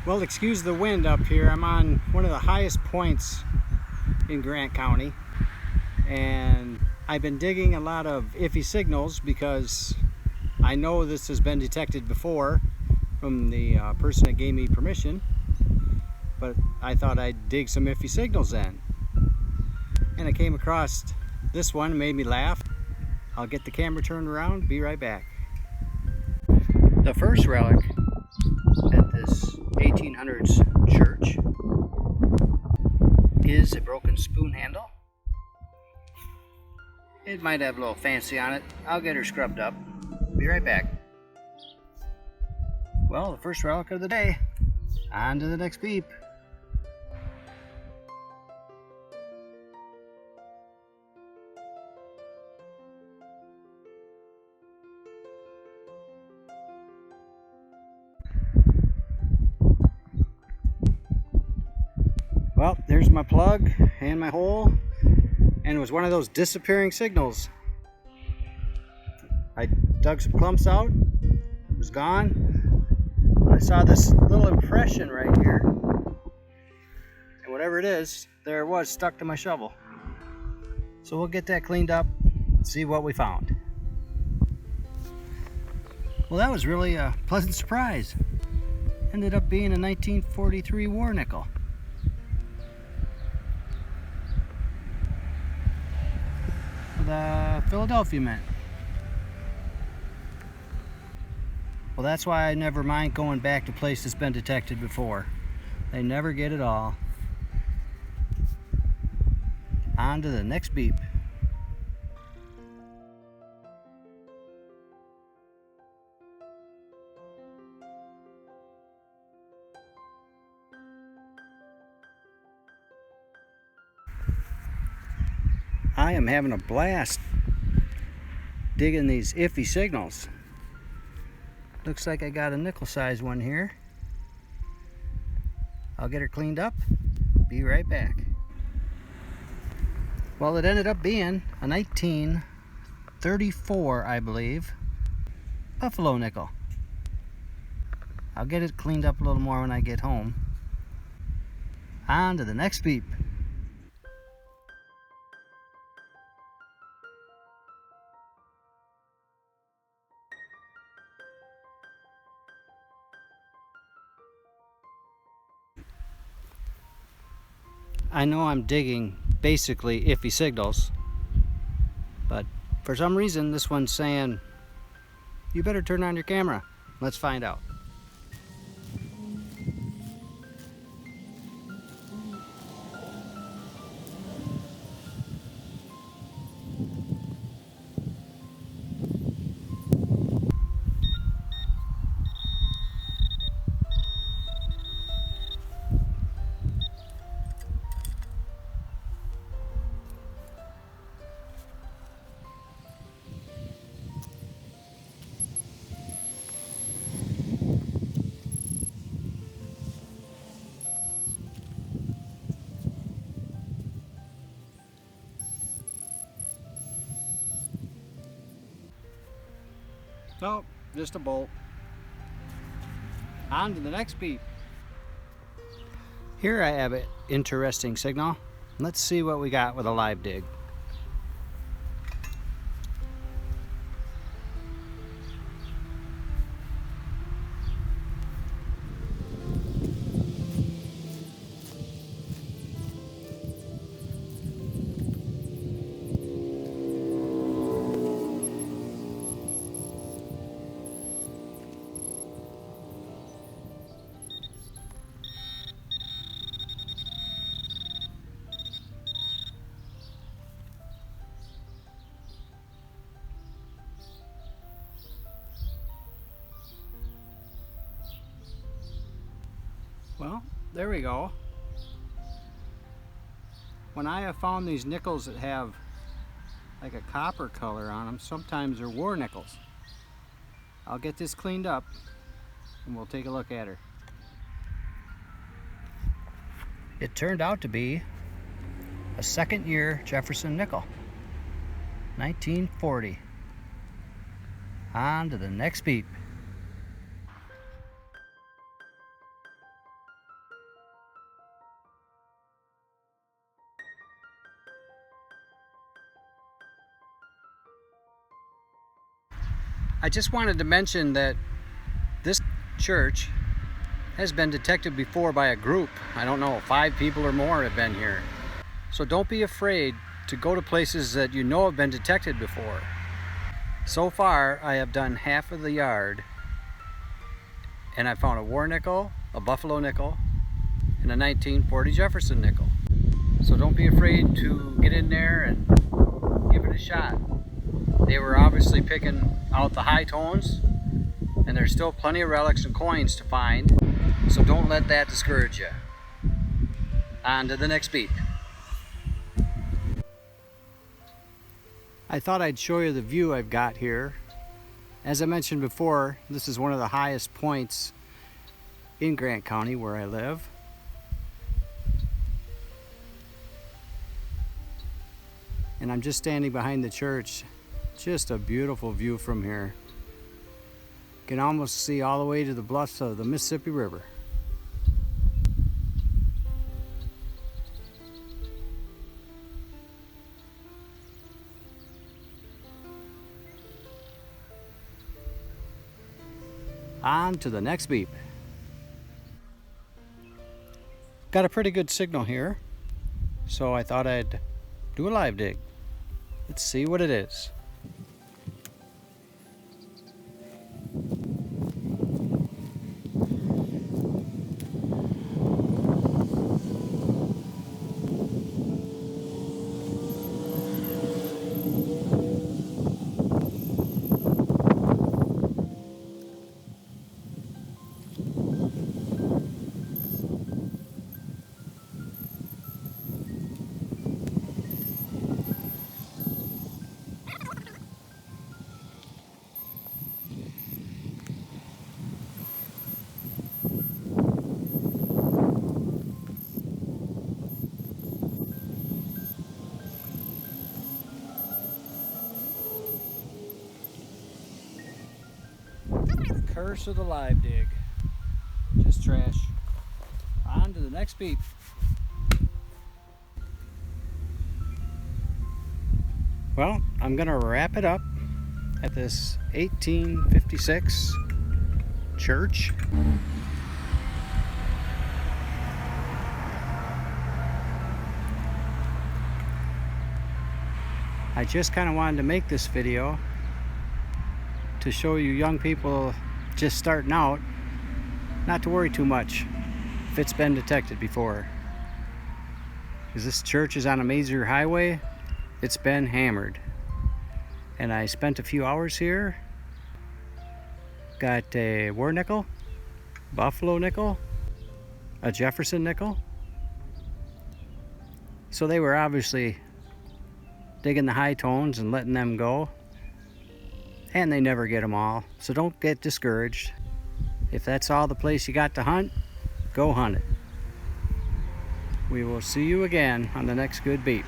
Well, excuse the wind up here. I'm on one of the highest points in Grant County, and I've been digging a lot of iffy signals because I know this has been detected before from the person that gave me permission, but I thought I'd dig some iffy signals in. And I came across this one, made me laugh. I'll get the camera turned around, be right back. The first relic at this 1800s church is a broken spoon handle. It might have a little fancy on it. I'll get her scrubbed up. Be right back. Well, the first relic of the day. On to the next beep. Well, there's my plug and my hole, and it was one of those disappearing signals. I dug some clumps out, it was gone, but I saw this little impression right here, and whatever it is, there it was stuck to my shovel. So we'll get that cleaned up and see what we found. Well, that was really a pleasant surprise. Ended up being a 1943 war nickel. The Philadelphia Mint. Well, that's why I never mind going back to places that's been detected before. They never get it all. On to the next beep. I am having a blast digging these iffy signals. Looks like I got a nickel size one here. I'll get her cleaned up. Be right back. Well, it ended up being a 1934, I believe, buffalo nickel. I'll get it cleaned up a little more when I get home. On to the next beep. I know I'm digging basically iffy signals, but for some reason this one's saying, you better turn on your camera. Let's find out. Nope, just a bolt. On to the next beep. Here I have an interesting signal. Let's see what we got with a live dig. Well, there we go. When I have found these nickels that have like a copper color on them, sometimes they're war nickels. I'll get this cleaned up and we'll take a look at her. It turned out to be a second year Jefferson nickel, 1940. On to the next beep. I just wanted to mention that this church has been detected before by a group. I don't know, 5 people or more have been here. So don't be afraid to go to places that you know have been detected before. So far, I have done half of the yard, and I found a war nickel, a buffalo nickel, and a 1940 Jefferson nickel. So don't be afraid to get in there and give it a shot. They were obviously picking out the high tones, and there's still plenty of relics and coins to find, so don't let that discourage you. On to the next beat. I thought I'd show you the view I've got here. As I mentioned before, this is one of the highest points in Grant County where I live. And I'm just standing behind the church. Just a beautiful view from here. You can almost see all the way to the bluffs of the Mississippi River. On to the next beep. Got a pretty good signal here, so I thought I'd do a live dig. Let's see what it is. Curse of the live dig. Just trash. On to the next beat. Well, I'm gonna wrap it up at this 1856 church. I just kind of wanted to make this video to show you young people just starting out not to worry too much if it's been detected before, because this church is on a major highway. It's been hammered, and I spent a few hours here. Got a war nickel, buffalo nickel, a Jefferson nickel. So they were obviously digging the high tones and letting them go, and they never get them all, so don't get discouraged. If that's all the place you got to hunt, go hunt it. We will see you again on the next good beat.